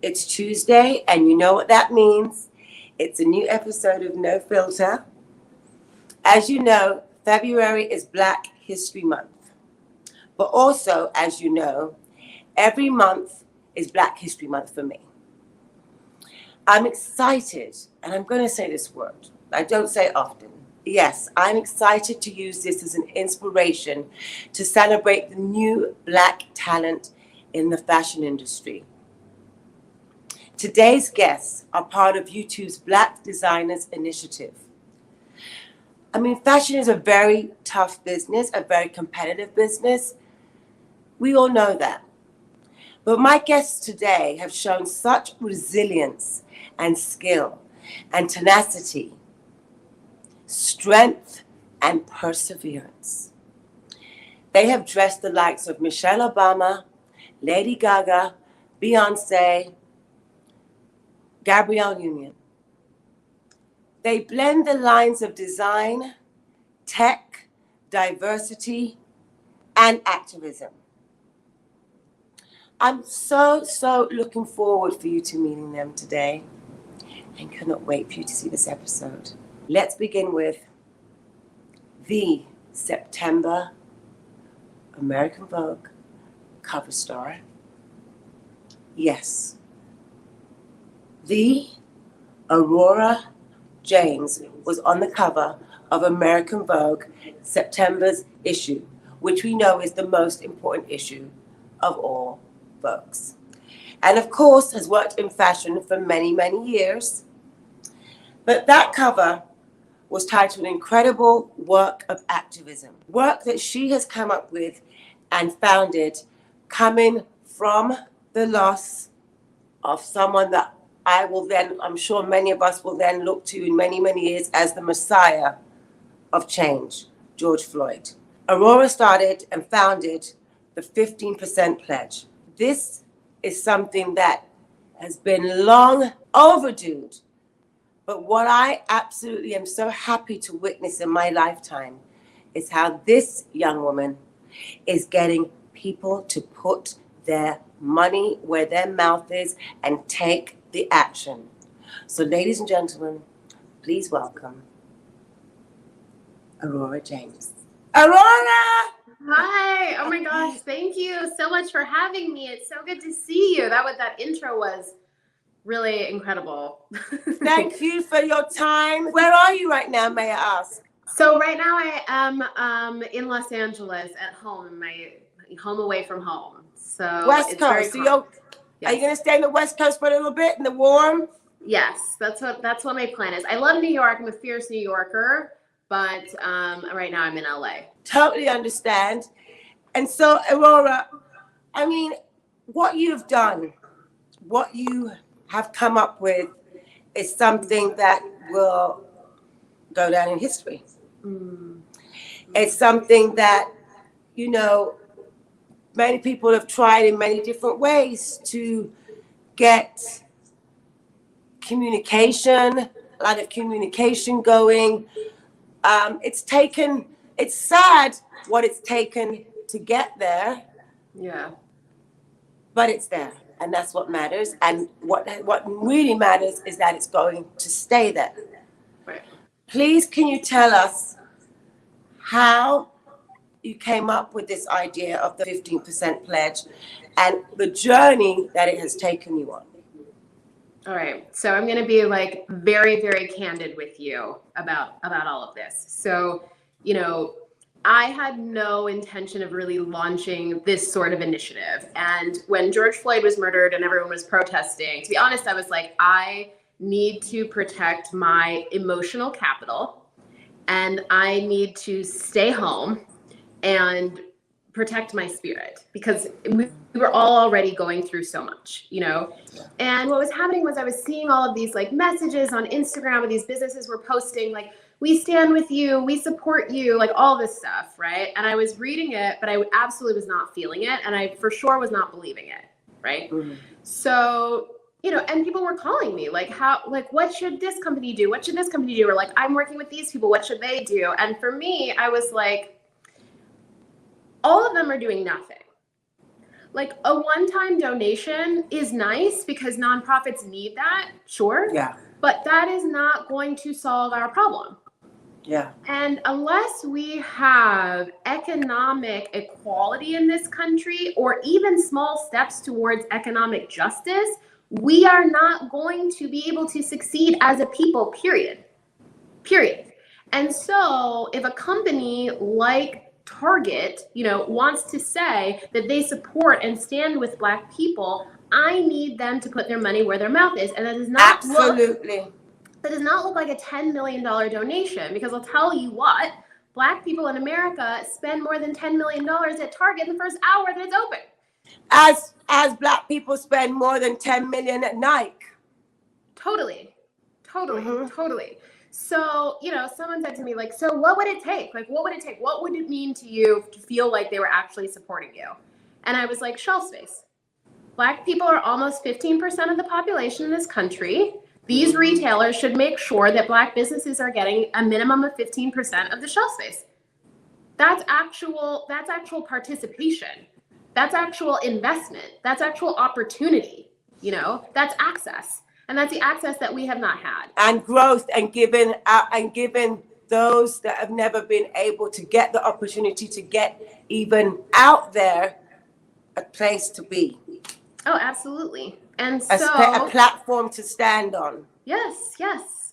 It's Tuesday, and you know what that means. It's a new episode of No Filter. As you know, February is Black History Month. But also, as you know, every month is Black History Month for me. I'm excited, and I'm going to say this word. I don't say it often. Yes, I'm excited to use this as an inspiration to celebrate the new Black talent in the fashion industry. Today's guests are part of YouTube's Black Designers Initiative. I mean, fashion is a very tough business, a very competitive business. We all know that. But my guests today have shown such resilience and skill and tenacity, strength and perseverance. They have dressed the likes of Michelle Obama, Lady Gaga, Beyonce, Gabrielle Union. They blend the lines of design, tech, diversity, and activism. I'm so looking forward for you to meeting them today and cannot wait for you to see this episode. Let's begin with the September American Vogue cover star. Yes. The Aurora James was on the cover of American Vogue September's issue, which we know is the most important issue of all Vogues. And of course has worked in fashion for many years. But that cover was titled Incredible Work of Activism, work that she has come up with and founded coming from the loss of someone that I'm sure many of us will then look to in many years as the Messiah of change, George Floyd. Aurora started and founded the 15% Pledge. This is something that has been long overdue, but what I absolutely am so happy to witness in my lifetime is how this young woman is getting people to put their money where their mouth is and take the action. So ladies and gentlemen, please welcome Aurora James. Aurora! Hi. Oh my gosh. Thank you so much for having me. It's so good to see you. That intro was really incredible. Thank you for your time. Where are you right now, may I ask? So right now I am in Los Angeles at home, in my home away from home. So West Coast. So yes. Are you going to stay in the West Coast for a little bit in the warm? Yes, that's what my plan is. I love New York. I'm a fierce New Yorker, but right now I'm in LA. Totally understand. And so, Aurora, I mean, what you've done, what you have come up with is something that will go down in history. It's something that, you know, many people have tried in many different ways to get communication, a lot of communication going. It's sad what it's taken to get there. Yeah. But it's there, and that's what matters. And what really matters is that it's going to stay there. Right. Please, can you tell us how you came up with this idea of the 15% pledge and the journey that it has taken you on? All right. So I'm going to be like very candid with you about all of this. So, you know, I had no intention of really launching this sort of initiative. And when George Floyd was murdered and everyone was protesting, to be honest, I was like, I need to protect my emotional capital and I need to stay home and protect my spirit because we were all already going through so much, you know? And what was happening was I was seeing all of these like messages on Instagram where these businesses were posting like, we stand with you, we support you, like all this stuff, right? And I was reading it, but I absolutely was not feeling it. And I for sure was not believing it, right? Mm-hmm. So, you know, and people were calling me like, what should this company do? What should this company do? Or like, I'm working with these people, what should they do? And for me, I was like, all of them are doing nothing. Like a one-time donation is nice because nonprofits need that, sure. Yeah. But that is not going to solve our problem. Yeah. And unless we have economic equality in this country, or even small steps towards economic justice, we are not going to be able to succeed as a people, period. And so if a company like Target, wants to say that they support and stand with Black people, I need them to put their money where their mouth is. And that does not Absolutely. That does not look like a $10 million donation, because I'll tell you what, Black people in America spend more than $10 million at Target in the first hour that it's open. As Black people spend more than 10 million at Nike. Totally. So, someone said to me, like, so what would it take? Like, what would it take? What would it mean to you to feel like they were actually supporting you? And I was like, shelf space. Black people are almost 15% of the population in this country. These retailers should make sure that Black businesses are getting a minimum of 15% of the shelf space. That's actual participation. That's actual investment. That's actual opportunity. That's access. And that's the access that we have not had. And growth, and giving those that have never been able to get the opportunity to get even out there a place to be. Oh, absolutely. And a platform to stand on. Yes.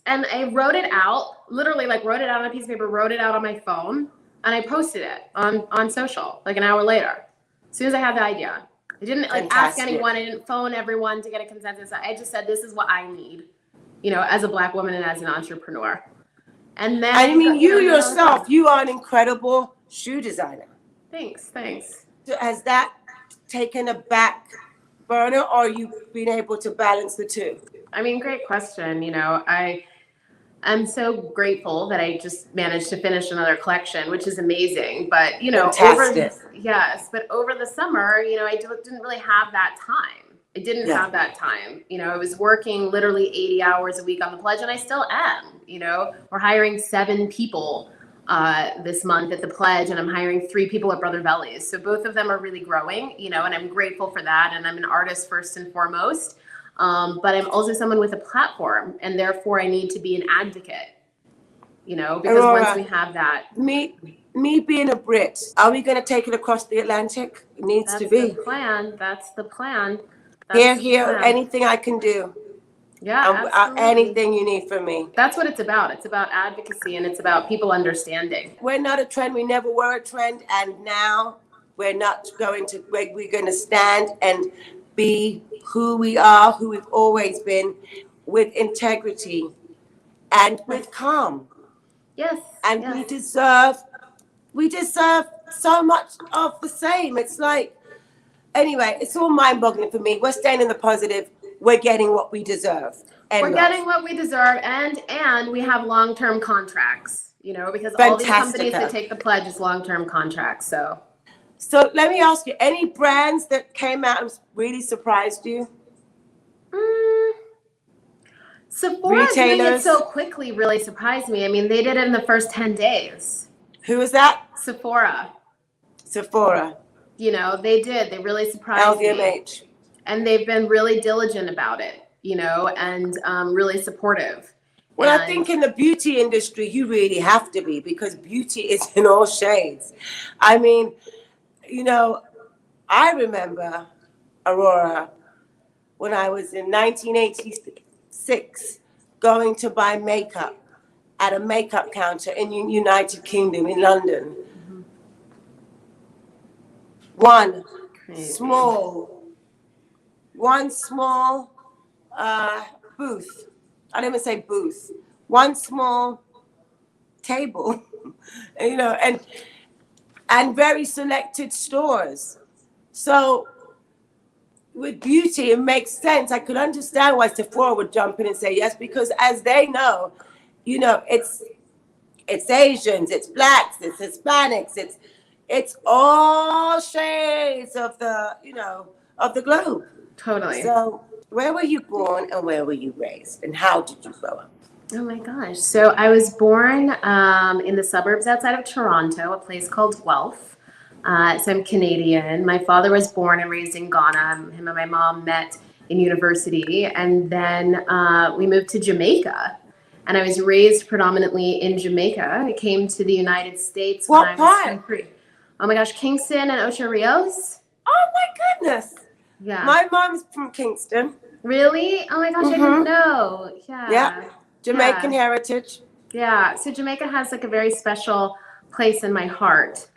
And I wrote it out, literally wrote it out on a piece of paper, wrote it out on my phone, and I posted it on social like an hour later, as soon as I had the idea. I didn't ask anyone. I didn't phone everyone to get a consensus. I just said, this is what I need, as a Black woman and as an entrepreneur. And then you yourself, you are an incredible shoe designer. Thanks. Has that taken a back burner, or you've been able to balance the two? Great question. I'm so grateful that I just managed to finish another collection, which is amazing. But, over the summer, I didn't really have that time. I didn't have that time. I was working literally 80 hours a week on the pledge, and I still am. We're hiring 7 people this month at the pledge, and I'm hiring 3 people at Brother Bellies. So both of them are really growing, and I'm grateful for that. And I'm an artist first and foremost. But I'm also someone with a platform, and therefore I need to be an advocate, because Aurora, once we have that. Me being a Brit, are we going to take it across the Atlantic? It needs to be. That's the plan. Here, anything I can do. Yeah, absolutely. Anything you need from me. That's what it's about. It's about advocacy, and it's about people understanding. We're not a trend. We never were a trend. And now we're going to stand and be who we are, who we've always been, with integrity and with calm. Yes. And we deserve so much of the same. It's anyway, it's all mind-boggling for me. We're staying in the positive. We're getting what we deserve. Getting what we deserve, and we have long-term contracts, because all these companies that take the pledge is long-term contracts. So let me ask you, any brands that came out and really surprised you? Sephora doing it so quickly really surprised me. They did it in the first 10 days. Who was that? Sephora. They did. They really surprised LVMH. me. And they've been really diligent about it, and really supportive. Well, I think in the beauty industry, you really have to be, because beauty is in all shades. I remember, Aurora, when I was in 1986, going to buy makeup at a makeup counter in United Kingdom, in London. Mm-hmm. One small booth. I don't even say booth. One small table, and very selected stores. So with beauty, it makes sense. I could understand why Sephora would jump in and say yes, because as they know, it's Asians, it's Blacks, it's Hispanics, it's all shades of the globe. Totally. So where were you born and where were you raised, and how did you grow up? Oh my gosh. So I was born in the suburbs outside of Toronto, a place called Guelph. So I'm Canadian. My father was born and raised in Ghana. Him and my mom met in university. And then we moved to Jamaica. And I was raised predominantly in Jamaica. I came to the United States when I was 23. Oh my gosh, Kingston and Ocho Rios. Oh my goodness. Yeah. My mom's from Kingston. Really? Oh my gosh, I didn't know. Yeah. Yeah. Jamaican heritage. Yeah. So Jamaica has like a very special place in my heart.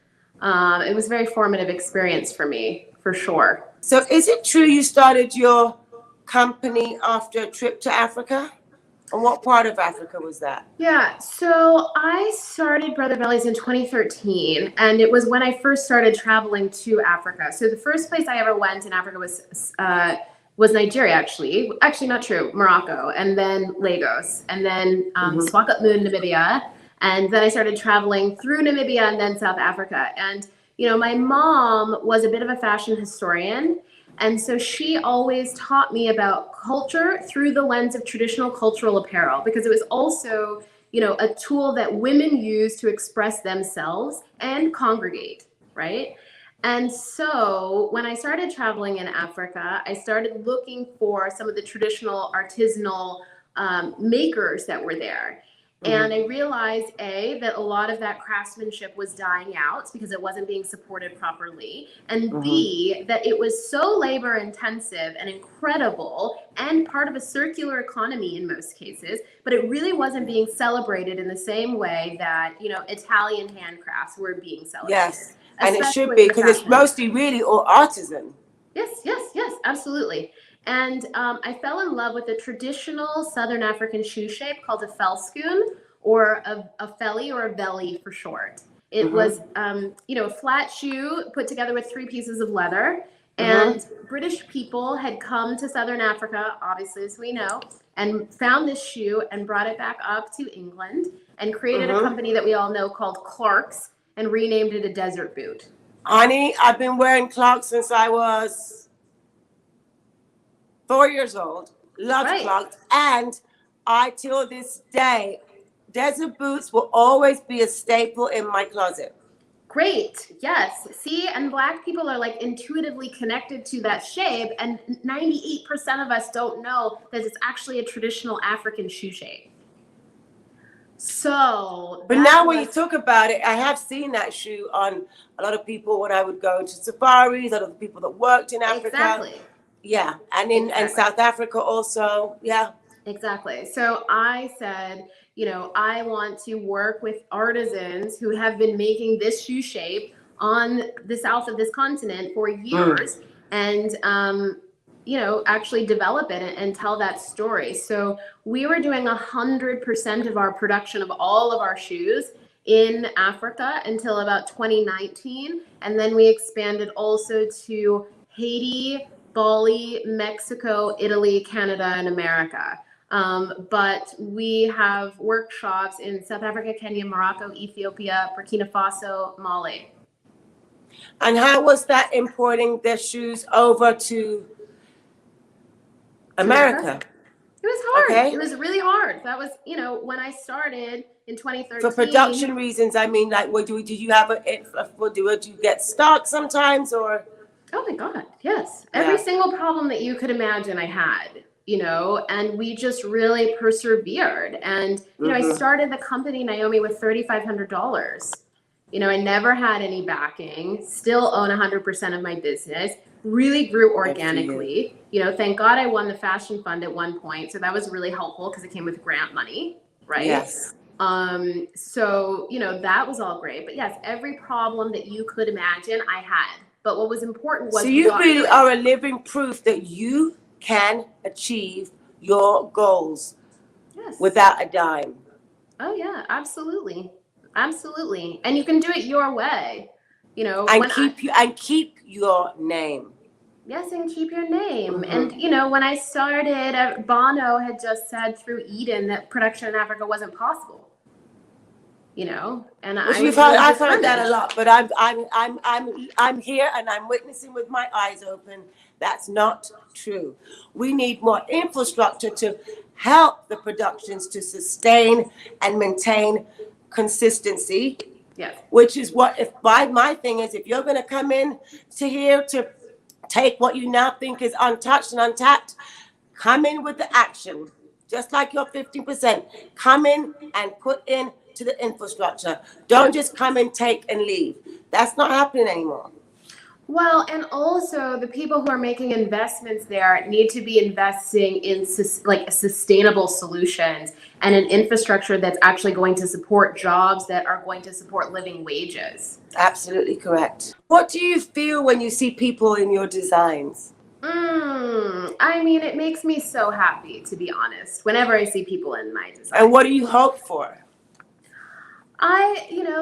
It was a very formative experience for me, for sure. So is it true you started your company after a trip to Africa? And what part of Africa was that? Yeah, so I started Brother Bellies in 2013, and it was when I first started traveling to Africa. So the first place I ever went in Africa was Nigeria, actually. Actually, not true, Morocco, and then Lagos, and then Swakopmund, Namibia. And then I started traveling through Namibia and then South Africa. And, you know, my mom was a bit of a fashion historian. And so she always taught me about culture through the lens of traditional cultural apparel, because it was also, you know, a tool that women use to express themselves and congregate, right? And so when I started traveling in Africa, I started looking for some of the traditional artisanal makers that were there. And I realized, A, that a lot of that craftsmanship was dying out because it wasn't being supported properly. And B, that it was so labor intensive and incredible and part of a circular economy in most cases, but it really wasn't being celebrated in the same way that, you know, Italian handcrafts were being celebrated. Yes, and it should be, because it's mostly really all artisan. Yes, absolutely. And I fell in love with a traditional Southern African shoe shape called a velskoen, or a felly, or a velly for short. It was, you know, a flat shoe put together with 3 pieces of leather. And British people had come to Southern Africa, obviously, as we know, and found this shoe and brought it back up to England and created a company that we all know called Clark's and renamed it a desert boot. Honey, I've been wearing Clark's since I was 4 years old. Love Clark's. And I, till this day, desert boots will always be a staple in my closet. Great. Yes. See, and Black people are like intuitively connected to that shape, and 98% of us don't know that it's actually a traditional African shoe shape. So, but now when you talk about it, I have seen that shoe on a lot of people when I would go to safaris, a lot of the people that worked in Africa. Exactly. Yeah, and in and South Africa also. Yeah. Exactly. So I said, you know, I want to work with artisans who have been making this shoe shape on the south of this continent for years, and you know, actually develop it and tell that story. So we were doing 100% of our production of all of our shoes in Africa until about 2019, and then we expanded also to Haiti, Bali, Mexico, Italy, Canada, and America. But we have workshops in South Africa, Kenya, Morocco, Ethiopia, Burkina Faso, Mali. And how was that importing their shoes over to America? It was hard. Okay. It was really hard. That was, you know, when I started in 2013. For production reasons, I mean, like, did you have did you get stuck sometimes, or? Oh my God, yes. Every single problem that you could imagine I had, you know, and we just really persevered. And, you know, I started the company, Naomi, with $3,500. You know, I never had any backing, still own 100% of my business, really grew organically. You know, thank God I won the fashion fund at one point. So that was really helpful because it came with grant money, right? Yes. So, you know, that was all great. But yes, every problem that you could imagine I had. But what was important was— So you really are a living proof that you can achieve your goals without a dime. Oh yeah, absolutely. Absolutely. And you can do it your way, you know. And keep your name. Yes, and keep your name. And, you know, when I started, Bono had just said through Eden that production in Africa wasn't possible. You know, and I've heard that a lot, but I'm here and I'm witnessing with my eyes open. That's not true. We need more infrastructure to help the productions to sustain and maintain consistency Yes. Which is what, if my thing is, if you're going to come in to here to take what you now think is untouched and untapped, come in with the action. Just like your 50%, come in and put in to the infrastructure. Don't just come and take and leave. That's not happening anymore. Well, and also the people who are making investments there need to be investing in sustainable solutions and an infrastructure that's actually going to support jobs that are going to support living wages. Absolutely correct. What do you feel when you see people in your designs? I mean, it makes me so happy, to be honest, whenever I see people in my design. And what do you hope for?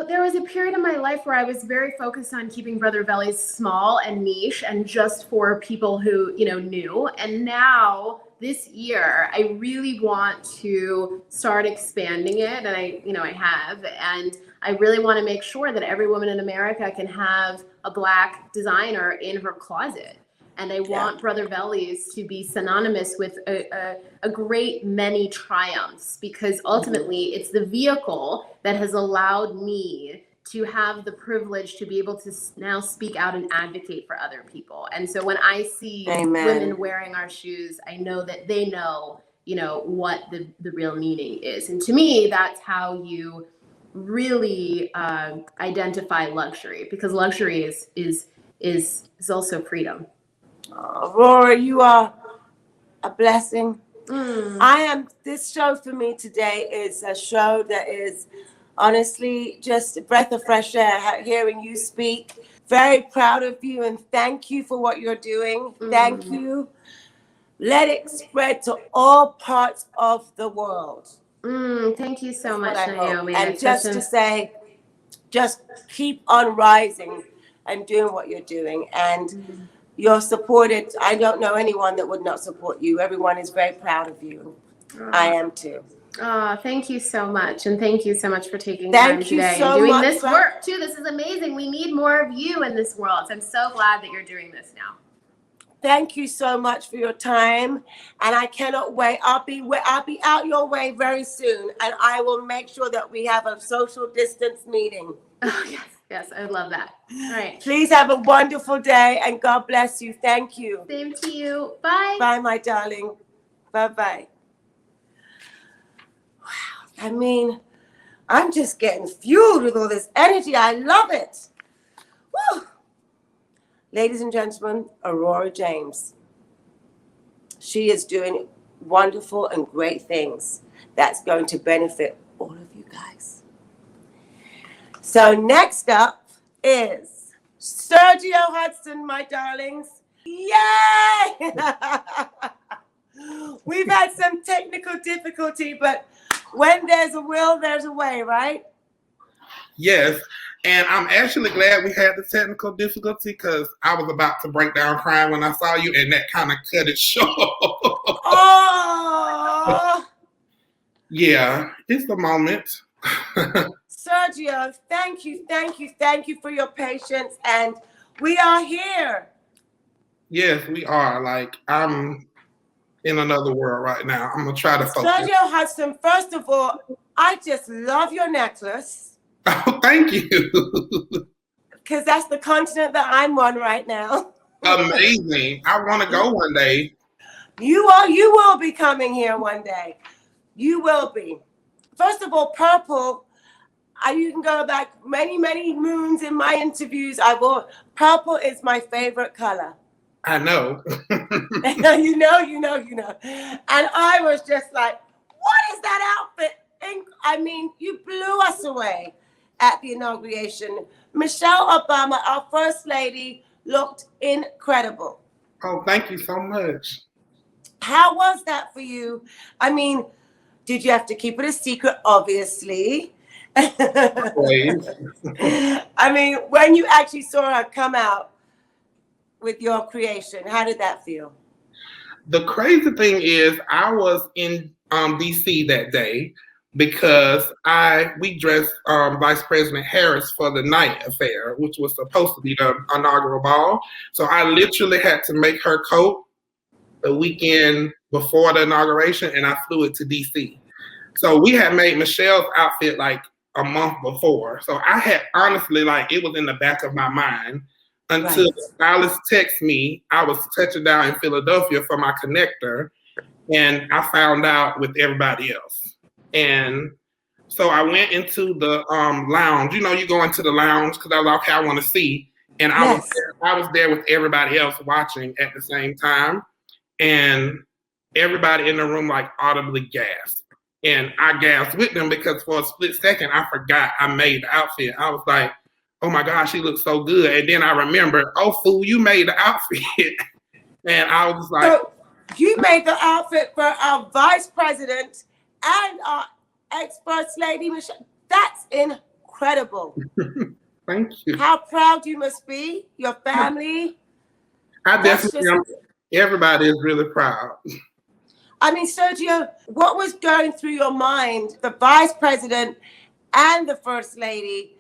There was a period in my life where I was very focused on keeping Brother Velli's small and niche and just for people who, knew. And now this year, I really want to start expanding it. And I have. And I really want to make sure that every woman in America can have a Black designer in her closet. And I want Brother Velli's to be synonymous with a great many triumphs, because ultimately it's the vehicle that has allowed me to have the privilege to be able to now speak out and advocate for other people. And so when I see women wearing our shoes, I know that they know, what the real meaning is. And to me, that's how you really identify luxury, because luxury is also freedom. Aurora, you are a blessing. This show for me today is a show that is honestly just a breath of fresh air, hearing you speak. Very proud of you, and thank you for what you're doing. Thank you. Let it spread to all parts of the world. Thank you so much, Naomi. And just to say, just keep on rising and doing what you're doing. And you're supported. I don't know anyone that would not support you. Everyone is very proud of you. I am too. Thank you so much. And thank you so much for taking time today and doing this work too. This is amazing. We need more of you in this world. So I'm so glad that you're doing this now. Thank you so much for your time. And I cannot wait. I'll be out your way very soon. And I will make sure that we have a social distance meeting. Oh, yes. Yes, I would love that. All right. Please have a wonderful day, and God bless you. Thank you. Same to you. Bye. Bye, my darling. Bye-bye. Wow. I mean, I'm just getting fueled with all this energy. I love it. Woo. Ladies and gentlemen, Aurora James. She is doing wonderful and great things that's going to benefit all of you guys. So next up is Sergio Hudson, my darlings. Yay! We've had some technical difficulty, but when there's a will, there's a way, right? Yes, and I'm actually glad we had the technical difficulty, because I was about to break down crying when I saw you, and that kind of cut it short. Oh! Yeah, it's the moment. Sergio, thank you for your patience, and we are here. Yes, we are. Like, I'm in another world right now. I'm gonna try to focus. Sergio Hudson, first of all, I just love your necklace. Oh, thank you. Because that's the continent that I'm on right now. Amazing. I want to go one day. You will be coming here one day. You will be. First of all, purple. You can go back many, many moons in my interviews. Purple is my favorite color. I know. you know. And I was just like, what is that outfit? And I mean, you blew us away at the inauguration. Michelle Obama, our first lady, looked incredible. Oh, thank you so much. How was that for you? I mean, did you have to keep it a secret? Obviously. I mean, when you actually saw her come out with your creation, how did that feel? The crazy thing is, I was in DC that day because we dressed Vice President Harris for the night affair, which was supposed to be the inaugural ball. So I literally had to make her coat the weekend before the inauguration, and I flew it to DC. So we had made Michelle's outfit like a month before. So I had honestly, like, it was in the back of my mind until the stylist texted me. I was touching down in Philadelphia for my connector, and I found out with everybody else. And so I went into the lounge. You know, you go into the lounge because I was like, okay, I want to see. And I was there with everybody else watching at the same time. And everybody in the room like audibly gasped. And I gasped with them because for a split second, I forgot I made the outfit. I was like, oh my gosh, she looks so good. And then I remembered, oh, fool, you made the outfit. And I was like, so you made the outfit for our vice president and our ex-first lady, Michelle. That's incredible. Thank you. How proud you must be, your family. I definitely am. Everybody is really proud. I mean, Sergio, what was going through your mind, the vice president and the first lady,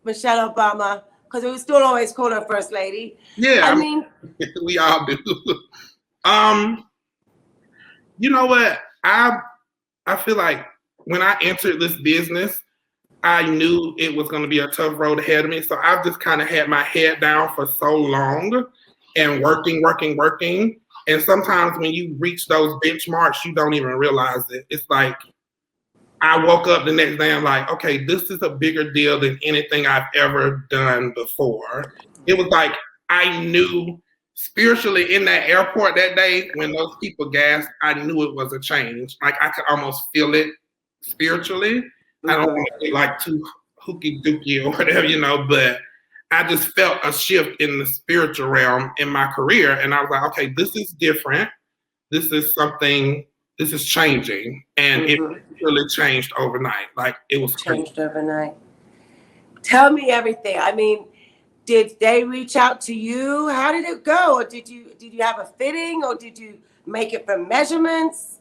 Michelle Obama, because we still always call her first lady. Yeah, I mean, we all do. You know what? I feel like when I entered this business, I knew it was going to be a tough road ahead of me. So I've just kind of had my head down for so long and working. And sometimes when you reach those benchmarks, you don't even realize it. It's like I woke up the next day and like, okay, this is a bigger deal than anything I've ever done before. It was like I knew spiritually in that airport that day when those people gasped, I knew it was a change. Like I could almost feel it spiritually. I don't want to be like too hooky dooky or whatever, you know, but I just felt a shift in the spiritual realm in my career. And I was like, okay, this is different. This is changing. And it really changed overnight. Like it was changed overnight. Tell me everything. I mean, did they reach out to you? How did it go? Or did you have a fitting or did you make it from measurements?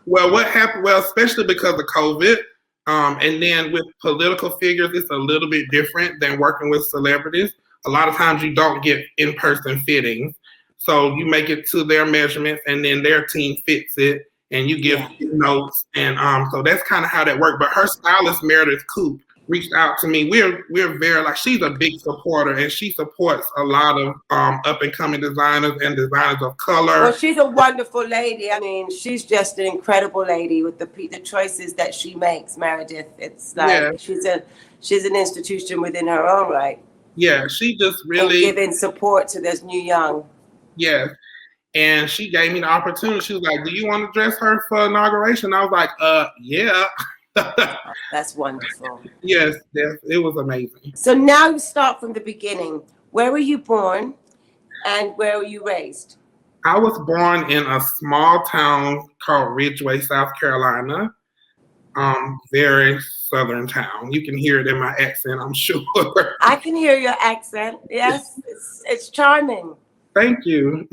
Well, what happened? Well, especially because of COVID, and then with political figures, it's a little bit different than working with celebrities. A lot of times you don't get in-person fittings. So you make it to their measurements and then their team fits it and you give notes. And so that's kind of how that worked. But her stylist, Meredith Coop, reached out to me. We're very, like, she's a big supporter and she supports a lot of up and coming designers and designers of color. Well, she's a wonderful lady. I mean, she's just an incredible lady with the choices that she makes, Meredith. It's like she's an institution within her own right. Yeah, she just really and giving support to this new young. Yeah. And she gave me the opportunity. She was like, do you want to dress her for inauguration? I was like, yeah. That's wonderful. Yes, it was amazing. So now you start from the beginning. Where were you born and where were you raised? I was born in a small town called Ridgeway, South Carolina. Very southern town. You can hear it in my accent, I'm sure. I can hear your accent. Yes, it's charming. Thank you.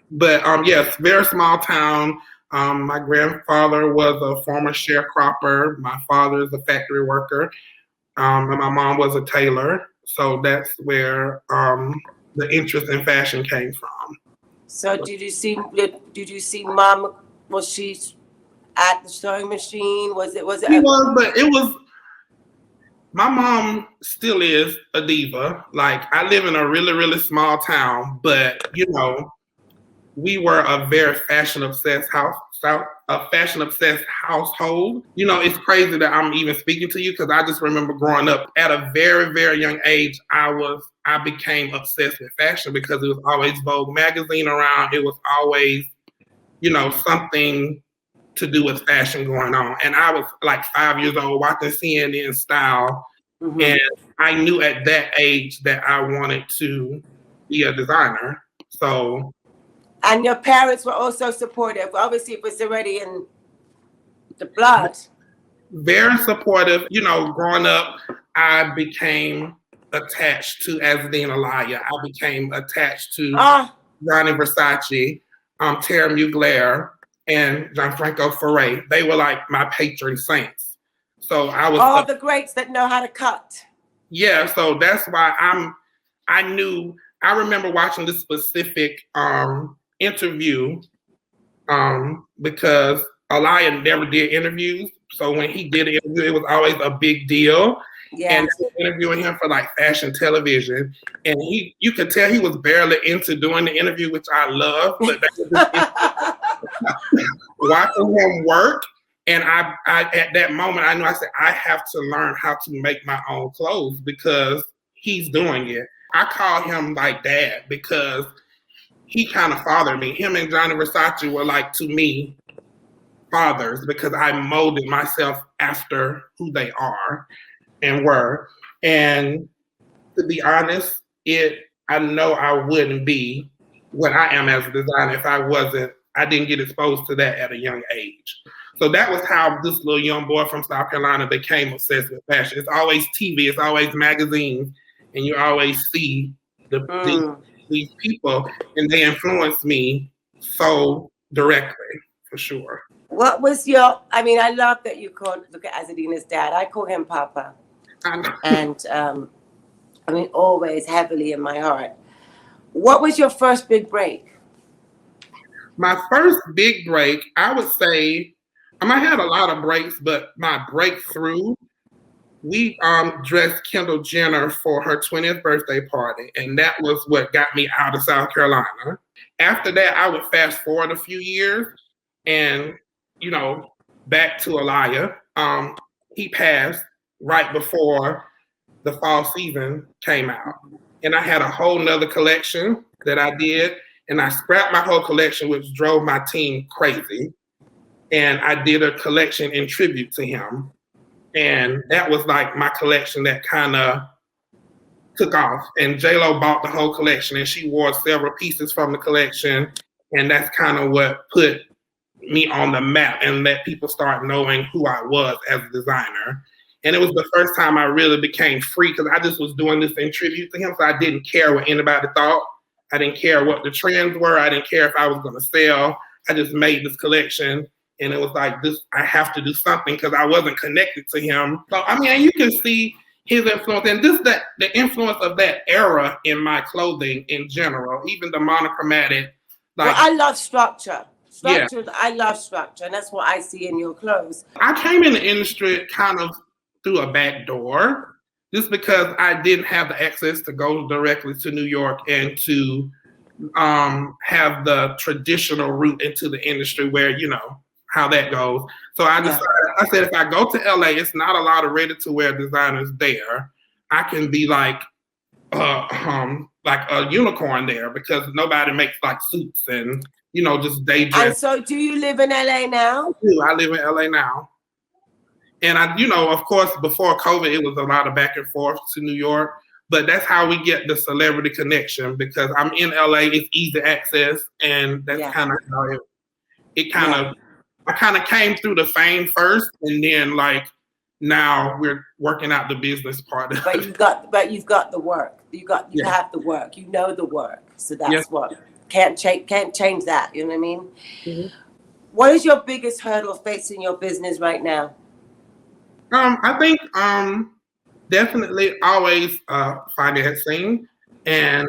But yes, very small town. My grandfather was a former sharecropper. My father is a factory worker. And my mom was a tailor. So that's where the interest in fashion came from. So did you see mom? Was she at the sewing machine? Was it? She was, but it was. My mom still is a diva. Like I live in a really, really small town, but you know, we were a very fashion obsessed household. You know, it's crazy that I'm even speaking to you because I just remember growing up at a very, very young age. I became obsessed with fashion because it was always Vogue magazine around. It was always, you know, something to do with fashion going on. And I was like 5 years old watching CNN Style. Mm-hmm. And I knew at that age that I wanted to be a designer. So. And your parents were also supportive. Obviously, it was already in the blood. Very supportive. You know, growing up, I became attached to Azzedine Alaia. I became attached to Gianni Versace, Terra Mugler, and Gianfranco Ferré. They were like my patron saints. So I was all the greats that know how to cut. Yeah, so that's why I remember watching this specific interview because Alaia never did interviews. So when he did it, it was always a big deal. Yes. And they were interviewing him for like fashion television. And you could tell he was barely into doing the interview, which I love, but that was watching him work. And I at that moment, I knew, I said, I have to learn how to make my own clothes because he's doing it. I call him like dad because he kind of fathered me. Him and Johnny Versace were like, to me, fathers, because I molded myself after who they are and were. And to be honest, I know I wouldn't be what I am as a designer if I didn't get exposed to that at a young age. So that was how this little young boy from South Carolina became obsessed with fashion. It's always TV, it's always magazines, and you always see these people, and they influenced me so directly, for sure. What was I love that you look at Azzedine as dad. I call him Papa. And always heavily in my heart. What was your first big break? My first big break, I would say, I had a lot of breaks, but my breakthrough, we dressed Kendall Jenner for her 20th birthday party, and that was what got me out of South Carolina. After that, I would fast forward a few years, and back to Alaia. He passed right before the fall season came out, and I had a whole nother collection that I did, and I scrapped my whole collection, which drove my team crazy. And I did a collection in tribute to him. And that was like my collection that kind of took off. And J-Lo bought the whole collection, and she wore several pieces from the collection. And that's kind of what put me on the map and let people start knowing who I was as a designer. And it was the first time I really became free, because I just was doing this in tribute to him. So I didn't care what anybody thought. I didn't care what the trends were. I didn't care if I was going to sell. I just made this collection. And it was like, I have to do something, because I wasn't connected to him. So, you can see his influence, and the influence of that era in my clothing in general, even the monochromatic. I love structure. Yeah. I love structure, and that's what I see in your clothes. I came in the industry kind of through a back door, just because I didn't have the access to go directly to New York and to have the traditional route into the industry where, how that goes. So I decided, I said, if I go to LA, it's not a lot of ready-to-wear designers there. I can be like a unicorn there, because nobody makes like suits and, just day dress. And so do you live in LA now? I live in LA now. And of course, before COVID, it was a lot of back and forth to New York, but that's how we get the celebrity connection, because I'm in LA, it's easy access, and that's kind of how I kind of came through the fame first, and then now we're working out the business part. But you've got the work. You have the work. You know the work. So that's what can't change that. You know what I mean? Mm-hmm. What is your biggest hurdle facing your business right now? I think definitely always financing and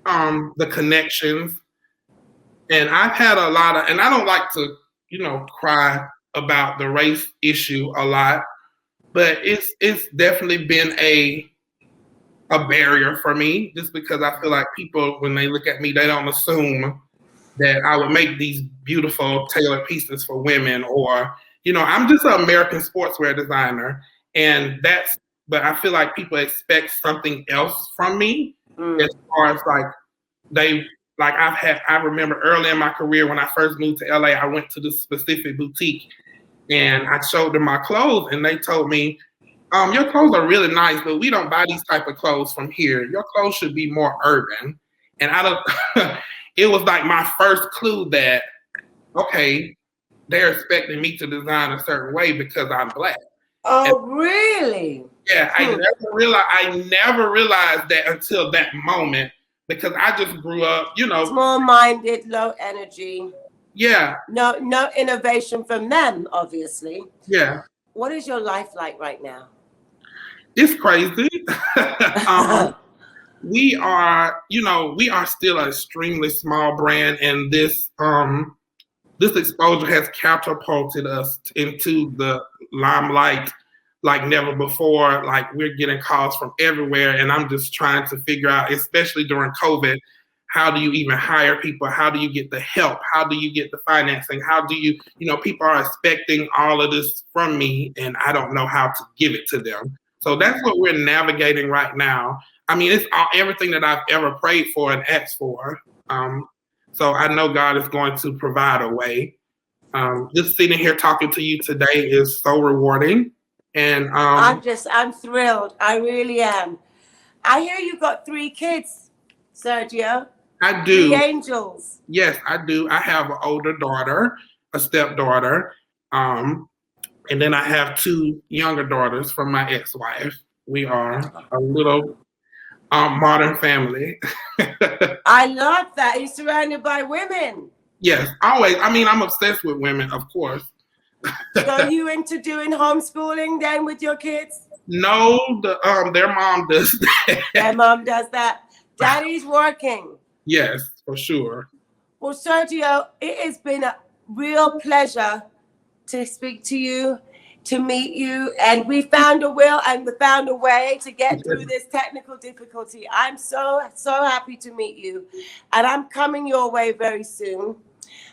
the connections. And I've had a lot of, and I don't like to, cry about the race issue a lot, but it's definitely been a barrier for me, just because I feel like people, when they look at me, they don't assume that I would make these beautiful tailored pieces for women, or, I'm just an American sportswear designer, but I feel like people expect something else from me, as far as I remember early in my career when I first moved to LA, I went to this specific boutique and I showed them my clothes, and they told me, your clothes are really nice, but we don't buy these type of clothes from here. Your clothes should be more urban. And it was like my first clue that, okay, they're expecting me to design a certain way because I'm Black. Oh, really? Yeah, I never realized that until that moment, because I just grew up, small-minded, low energy. Yeah. No innovation from them, obviously. Yeah. What is your life like right now? It's crazy. We are still an extremely small brand, and this this exposure has catapulted us into the limelight like never before. Like we're getting calls from everywhere, and I'm just trying to figure out, especially during COVID, how do you even hire people? How do you get the help? How do you get the financing? How do you, people are expecting all of this from me, and I don't know how to give it to them. So that's what we're navigating right now. I mean, it's everything that I've ever prayed for and asked for. So I know God is going to provide a way. Just sitting here talking to you today is so rewarding. And I'm thrilled. I really am. I hear you got 3 kids, Sergio. I do. 3 angels. Yes, I do. I have an older daughter, a stepdaughter, and then I have 2 younger daughters from my ex-wife. We are a little modern family. I love that. You're surrounded by women. Yes, always. I mean, I'm obsessed with women, of course. So are you into doing homeschooling then with your kids? No, their mom does that. Their mom does that. Daddy's working. Yes, for sure. Well, Sergio, it has been a real pleasure to speak to you, to meet you, and we found a will and we found a way to get through this technical difficulty. I'm so happy to meet you, and I'm coming your way very soon.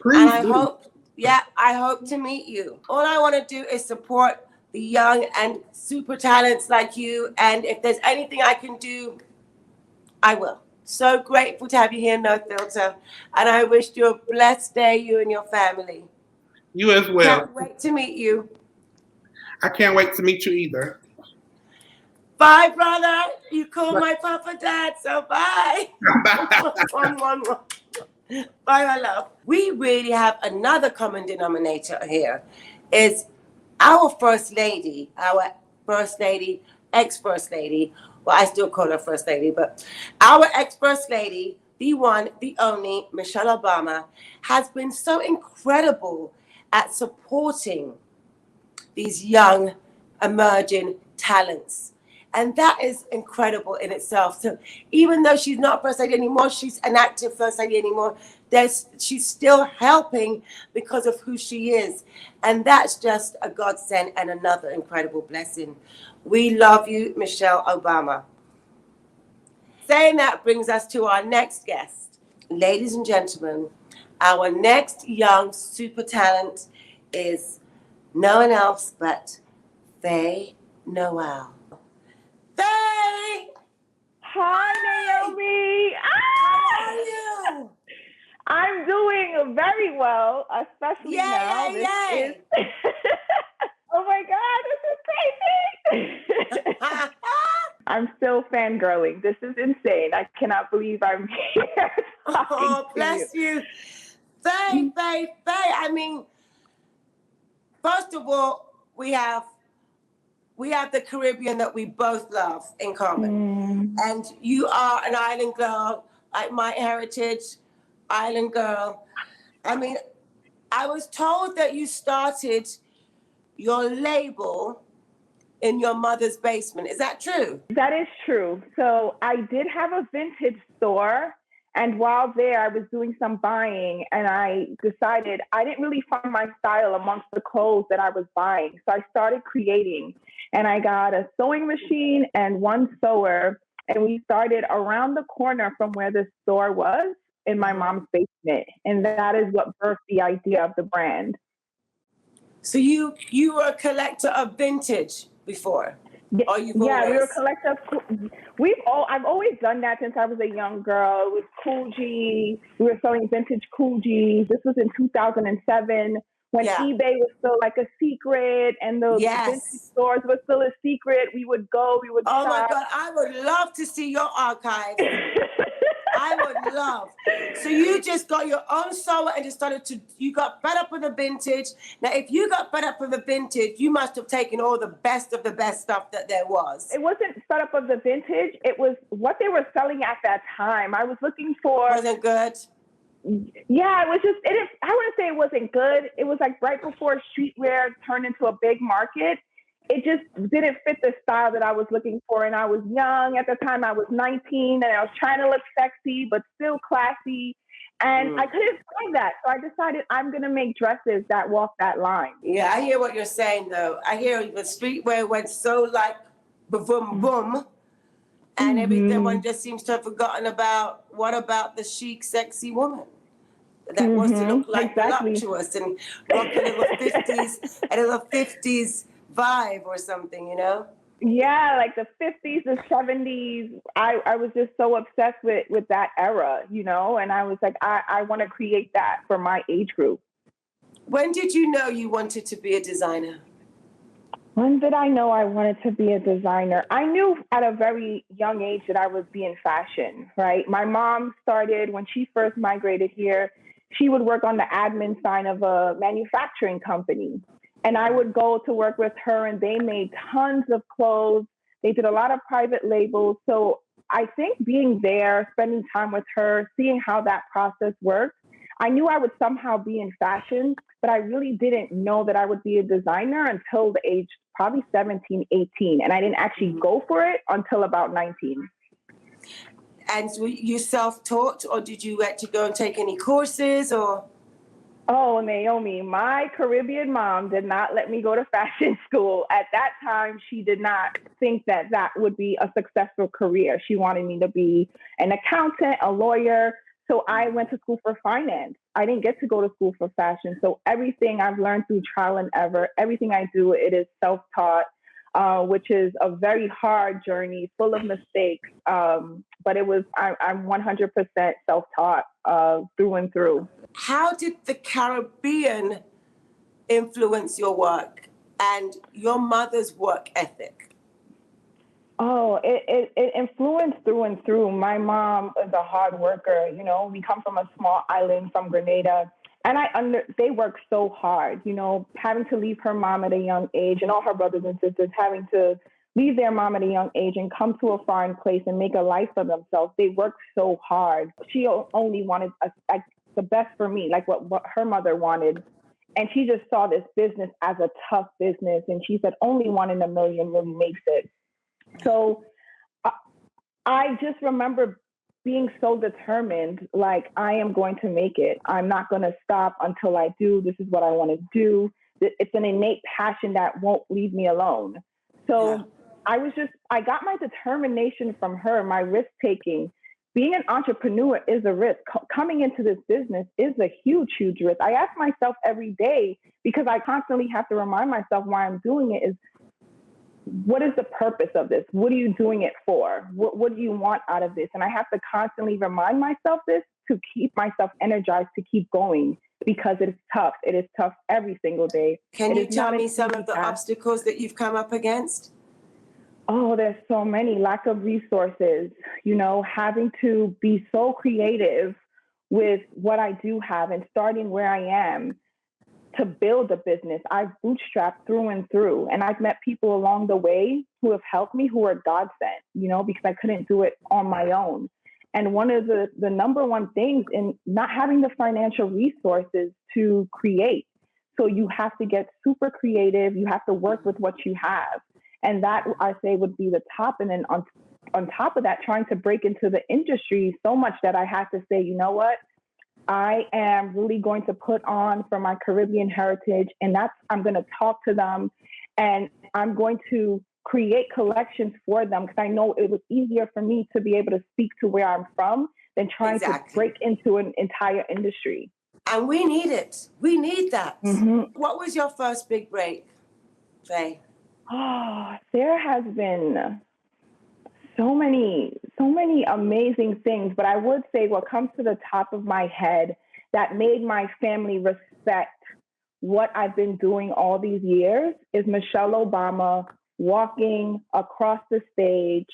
Please and I do. hope to meet you. All I want to do is support the young and super talents like you, and if there's anything I can do, I will. So grateful to have you here, No Filter, and I wish you a blessed day, you and your family. You as well. Can't wait to meet you. I can't wait to meet you either. Bye, brother. You call my papa dad, so bye. One. Bye, my love. We really have another common denominator here, is our first lady, ex-first lady. Well, I still call her first lady, but our ex-first lady, the one, the only, Michelle Obama, has been so incredible at supporting these young, emerging talents. And that is incredible in itself. So even though she's not first lady anymore, she's an active first lady anymore, she's still helping because of who she is. And that's just a godsend and another incredible blessing. We love you, Michelle Obama. Saying that brings us to our next guest. Ladies and gentlemen, our next young super talent is no one else but Faye Noel. Faye! Hi, Naomi. How are you? I'm doing very well, especially now. Yay. Oh my God, this is crazy. I'm still fangirling. This is insane. I cannot believe I'm here. Oh, bless you. Faye. I mean, first of all, we have the Caribbean that we both love in common. And you are an island girl, like my heritage, island girl. I mean, I was told that you started your label in your mother's basement. Is that true? That is true. So I did have a vintage store. And while there, I was doing some buying, and I decided I didn't really find my style amongst the clothes that I was buying. So I started creating, and I got a sewing machine and one sewer, and we started around the corner from where the store was in my mom's basement. And that is what birthed the idea of the brand. So you were a collector of vintage before? Or we were collectors. I've always done that since I was a young girl. With Cool G, we were selling vintage Cool G's. This was in 2007 when eBay was still like a secret, and the vintage stores were still a secret. We would shop. Oh my God, I would love to see your archive. I would love. So you just got your own sewer and just you got fed up with the vintage. Now, if you got fed up with the vintage, you must have taken all the best of the best stuff that there was. It wasn't fed up of the vintage. It was what they were selling at that time. I was looking for. Wasn't good? Yeah, it was just, I wouldn't say it wasn't good. It was like right before streetwear turned into a big market. It just didn't fit the style that I was looking for. And I was young at the time. I was 19 and I was trying to look sexy, but still classy. And I couldn't find that. So I decided I'm going to make dresses that walk that line. Yeah, I hear what you're saying, though. I hear the streetwear went so like boom, boom. And everyone just seems to have forgotten about what about the chic, sexy woman that wants to look like voluptuous and rock a little 50s vibe or something, you know? Yeah, like the 50s, the 70s. I was just so obsessed with that era, you know? And I was like, I want to create that for my age group. When did you know you wanted to be a designer? When did I know I wanted to be a designer? I knew at a very young age that I would be in fashion, right? My mom started, when she first migrated here, she would work on the admin side of a manufacturing company. And I would go to work with her, and they made tons of clothes. They did a lot of private labels. So I think being there, spending time with her, seeing how that process worked, I knew I would somehow be in fashion, but I really didn't know that I would be a designer until the age probably 17, 18. And I didn't actually go for it until about 19. And you self-taught, or did you get to go and take any courses, or? Oh, Naomi, my Caribbean mom did not let me go to fashion school. At that time, she did not think that that would be a successful career. She wanted me to be an accountant, a lawyer. So I went to school for finance. I didn't get to go to school for fashion. So everything I've learned through trial and error, everything I do, it is self-taught, which is a very hard journey, full of mistakes. But I'm 100% self-taught through and through. How did the Caribbean influence your work and your mother's work ethic? Oh, it influenced through and through. My mom is a hard worker. You know, we come from a small island from Grenada, and they work so hard, you know, having to leave her mom at a young age, and all her brothers and sisters having to leave their mom at a young age and come to a foreign place and make a life for themselves. They work so hard. She only wanted the best for me, like what her mother wanted. And she just saw this business as a tough business. And she said, only one in a million really makes it. So I just remember being so determined, like, I am going to make it. I'm not going to stop until I do. This is what I want to do. It's an innate passion that won't leave me alone. So I got my determination from her, my risk taking. Being an entrepreneur is a risk. Coming into this business is a huge, huge risk. I ask myself every day, because I constantly have to remind myself why I'm doing it, is what is the purpose of this? What are you doing it for? What do you want out of this? And I have to constantly remind myself this to keep myself energized, to keep going, because it is tough. It is tough every single day. Can you tell me some of the obstacles that you've come up against? Oh, there's so many. Lack of resources, you know, having to be so creative with what I do have and starting where I am to build a business. I've bootstrapped through and through, and I've met people along the way who have helped me, who are God sent, you know, because I couldn't do it on my own. And one of the number one things in not having the financial resources to create. So you have to get super creative. You have to work with what you have. And that, I say, would be the top. And then on top of that, trying to break into the industry so much that I have to say, you know what? I am really going to put on for my Caribbean heritage, and I'm going to talk to them, and I'm going to create collections for them, because I know it was easier for me to be able to speak to where I'm from than trying to break into an entire industry. And we need it. We need that. Mm-hmm. What was your first big break, Faye? Oh, there has been so many amazing things, but I would say what comes to the top of my head that made my family respect what I've been doing all these years is Michelle Obama walking across the stage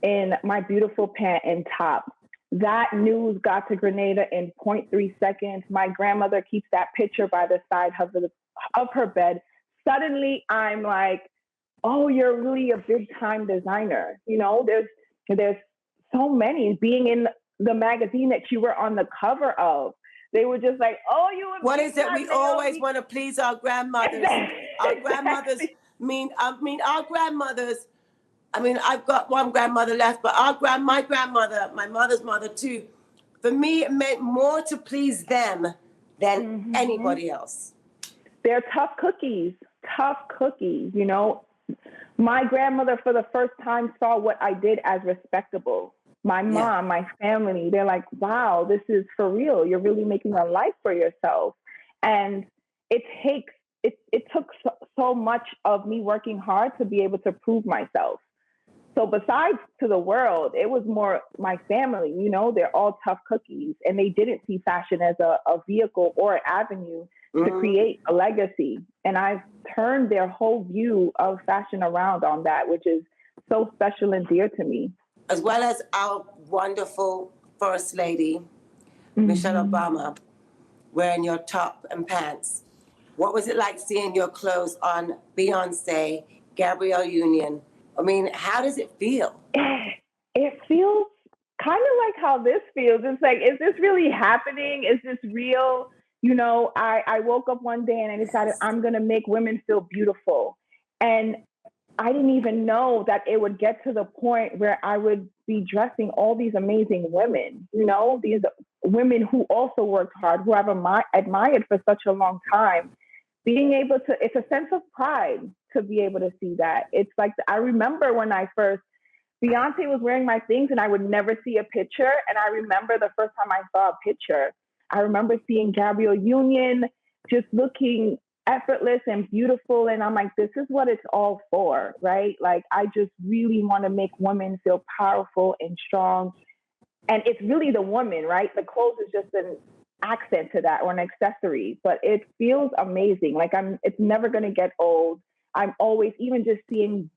in my beautiful pant and top. That news got to Grenada in 0.3 seconds. My grandmother keeps that picture by the side of her bed. Suddenly, I'm like, oh, you're really a big time designer. You know, there's so many. Being in the magazine that you were on the cover of, they were just like, oh, you were. What is it? We always want to please our grandmothers. Our grandmothers our grandmothers. I mean, I've got one grandmother left, but my grandmother, my mother's mother too, For me, it meant more to please them than Mm-hmm. anybody else. They're tough cookies, you know. My grandmother, for the first time, saw what I did as respectable. My mom, my family, they're like, wow, this is for real. You're really making a life for yourself. And it took so much of me working hard to be able to prove myself. So besides to the world, it was more my family, you know, they're all tough cookies, and they didn't see fashion as a vehicle or an avenue to create a legacy. And I've turned their whole view of fashion around on that, which is so special and dear to me. As well as our wonderful First Lady, Michelle Obama, wearing your top and pants. What was it like seeing your clothes on Beyonce, Gabrielle Union? I mean, how does it feel? It feels kind of like how this feels. It's like, is this really happening? Is this real? You know, I woke up one day and I decided I'm going to make women feel beautiful. And I didn't even know that it would get to the point where I would be dressing all these amazing women, you know, these women who also worked hard, who I've admired for such a long time. Being able to, it's a sense of pride to be able to see that. It's like, I remember when Beyonce was wearing my things and I would never see a picture. And I remember the first time I saw a picture, I remember seeing Gabrielle Union just looking effortless and beautiful. And I'm like, this is what it's all for, right? Like, I just really want to make women feel powerful and strong. And it's really the woman, right? The clothes is just an accent to that, or an accessory, but it feels amazing. Like, it's never going to get old. I'm always, even just seeing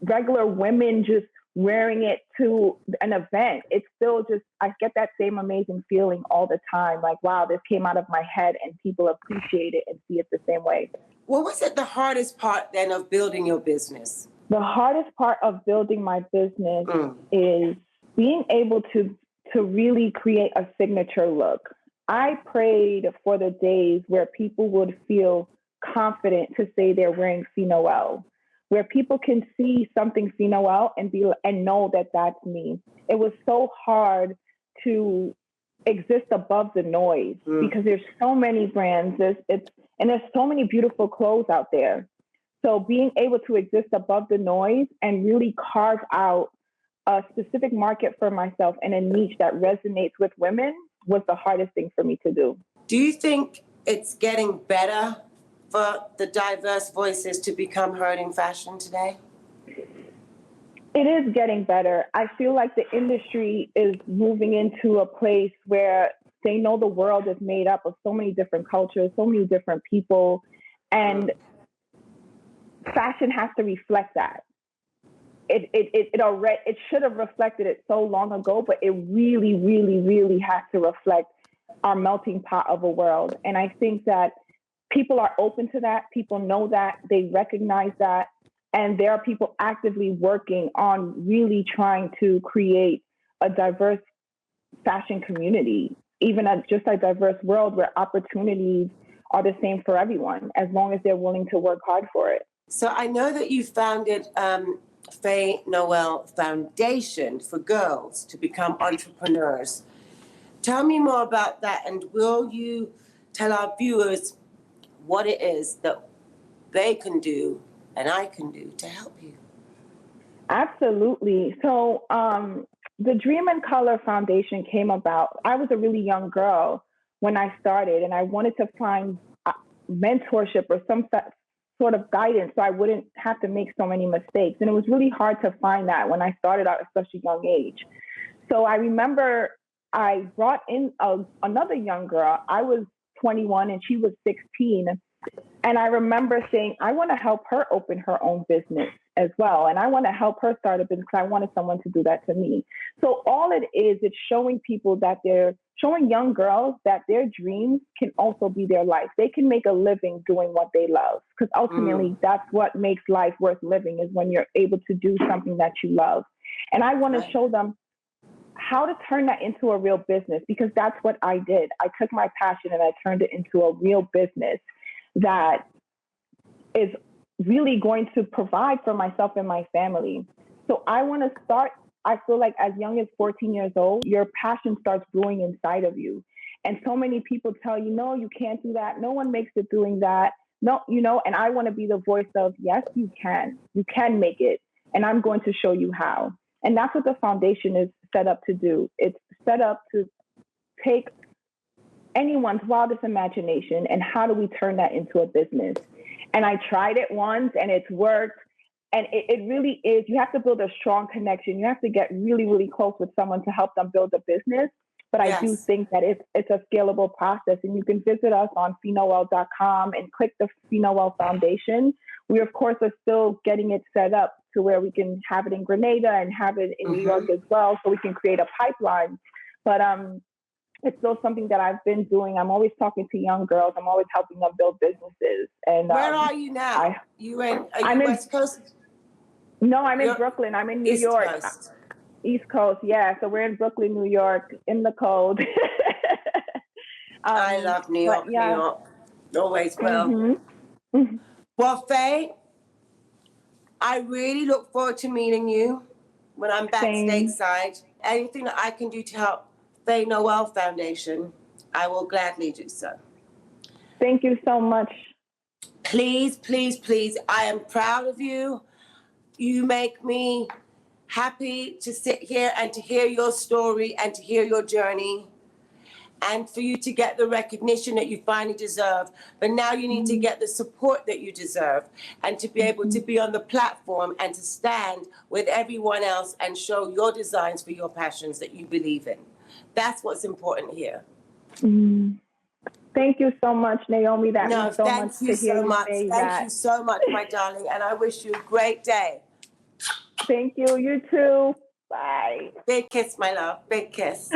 regular women just wearing it to an event, it's still just, I get that same amazing feeling all the time. Like, wow, this came out of my head and people appreciate it and see it the same way. What was it the hardest part then of building your business? The hardest part of building my business is being able to really create a signature look. I prayed for the days where people would feel confident to say they're wearing Noel, where people can see something Noel and know that that's me. It was so hard to exist above the noise because there's so many brands, and there's so many beautiful clothes out there. So being able to exist above the noise and really carve out a specific market for myself and a niche that resonates with women was the hardest thing for me to do. Do you think it's getting better for the diverse voices to become heard in fashion today? It is getting better. I feel like the industry is moving into a place where they know the world is made up of so many different cultures, so many different people, and fashion has to reflect that. It should have reflected it so long ago, but it really, really, really has to reflect our melting pot of a world. And I think that people are open to that. People know that. They recognize that. And there are people actively working on really trying to create a diverse fashion community, even just a diverse world where opportunities are the same for everyone, as long as they're willing to work hard for it. So I know that you founded Faye Noel Foundation for girls to become entrepreneurs. Tell me more about that, and will you tell our viewers what it is that they can do and I can do to help you? Absolutely. So the Dream and Color Foundation came about. I was a really young girl when I started, and I wanted to find mentorship or some sort of guidance so I wouldn't have to make so many mistakes. And it was really hard to find that when I started out at such a young age. So I remember I brought in another young girl. I was 21 and she was 16. And I remember saying, I want to help her open her own business as well. And I want to help her start a business because I wanted someone to do that to me. So all it is, it's showing people that showing young girls that their dreams can also be their life. They can make a living doing what they love, because ultimately that's what makes life worth living, is when you're able to do something that you love. And I want to show them how to turn that into a real business, because that's what I did. I took my passion and I turned it into a real business that is really going to provide for myself and my family. So I want to start I feel like as young as 14 years old, your passion starts brewing inside of you. And so many people tell you, no, you can't do that. No one makes it doing that. No, and I want to be the voice of, yes, you can make it. And I'm going to show you how. And that's what the foundation is set up to do. It's set up to take anyone's wildest imagination and how do we turn that into a business? And I tried it once and it's worked. And it really is, you have to build a strong connection. You have to get really, really close with someone to help them build a business. But I do think that it's a scalable process. And you can visit us on FeeNoel.com and click the FeeNoel Foundation. We, of course, are still getting it set up to where we can have it in Grenada and have it in New York as well, so we can create a pipeline. But it's still something that I've been doing. I'm always talking to young girls. I'm always helping them build businesses. And where are you now? Are you West Coast? No, I'm in Brooklyn. I'm in New York. Coast. East Coast, yeah. So we're in Brooklyn, New York, in the cold. I love New York, New York. Always will. Well, Faye, I really look forward to meeting you when I'm back stateside. Anything that I can do to help Faye Noel Foundation, I will gladly do so. Thank you so much. Please, please, please. I am proud of you. You make me happy to sit here and to hear your story and to hear your journey and for you to get the recognition that you finally deserve. But now you need to get the support that you deserve and to be able to be on the platform and to stand with everyone else and show your designs for your passions that you believe in. That's what's important here. Thank you so much, Naomi. That means so much to hear you say that. Thank you so much, my darling, and I wish you a great day. Thank you. You too. Bye. Big kiss, my love. Big kiss.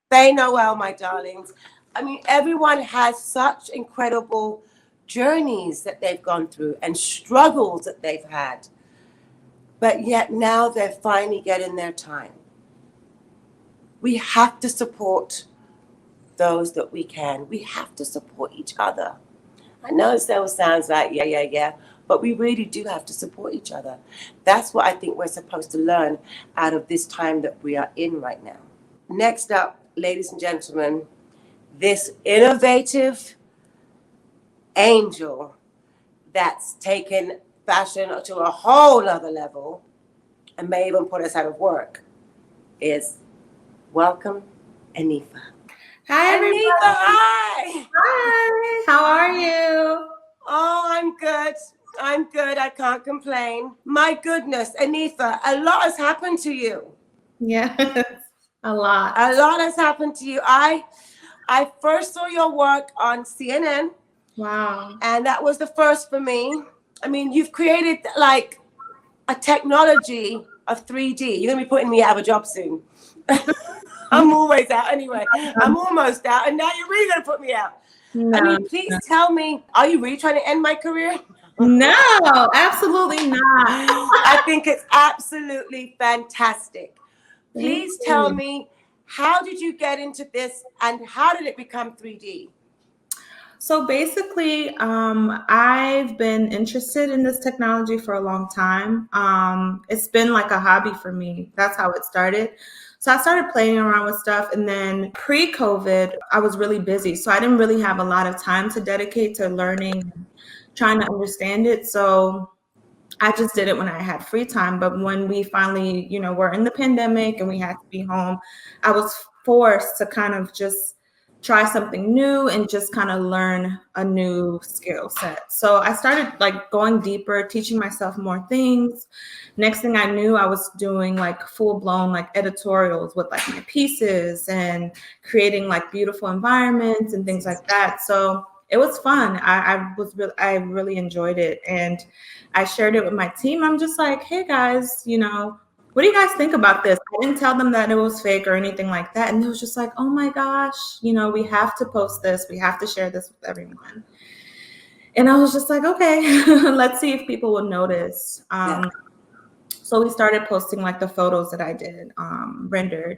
Faye Noel, my darlings. I mean, everyone has such incredible journeys that they've gone through and struggles that they've had. But yet now they're finally getting their time. We have to support those that we can. We have to support each other. I know it still sounds like, yeah, but we really do have to support each other. That's what I think we're supposed to learn out of this time that we are in right now. Next up, ladies and gentlemen, this innovative angel that's taken fashion to a whole other level and may even put us out of work is welcome, Anifa. Hi, everybody. Anifa, hi. Hi. How are you? Oh, I'm good. I can't complain. My goodness, Anifa, a lot has happened to you. Yes, a lot. A lot has happened to you. I first saw your work on CNN. Wow. And that was the first for me. I mean, you've created like a technology of 3D. You're going to be putting me out of a job soon. I'm always out anyway. I'm almost out. And now you're really going to put me out. No, I mean, please tell me, are you really trying to end my career? No, absolutely not. I think it's absolutely fantastic. Please tell me, how did you get into this and how did it become 3D? So basically, I've been interested in this technology for a long time. It's been like a hobby for me. That's how it started. So I started playing around with stuff, and then pre-COVID, I was really busy. So I didn't really have a lot of time to dedicate to learning, trying to understand it. So I just did it when I had free time. But when we finally, were in the pandemic and we had to be home, I was forced to kind of just try something new and just kind of learn a new skill set. So I started like going deeper, teaching myself more things. Next thing I knew, I was doing like full blown like editorials with like my pieces and creating like beautiful environments and things like that. So it was fun. I really enjoyed it. And I shared it with my team. I'm just like, hey guys, what do you guys think about this? I didn't tell them that it was fake or anything like that. And it was just like, oh my gosh, we have to post this. We have to share this with everyone. And I was just like, okay, let's see if people will notice. So we started posting like the photos that I did rendered.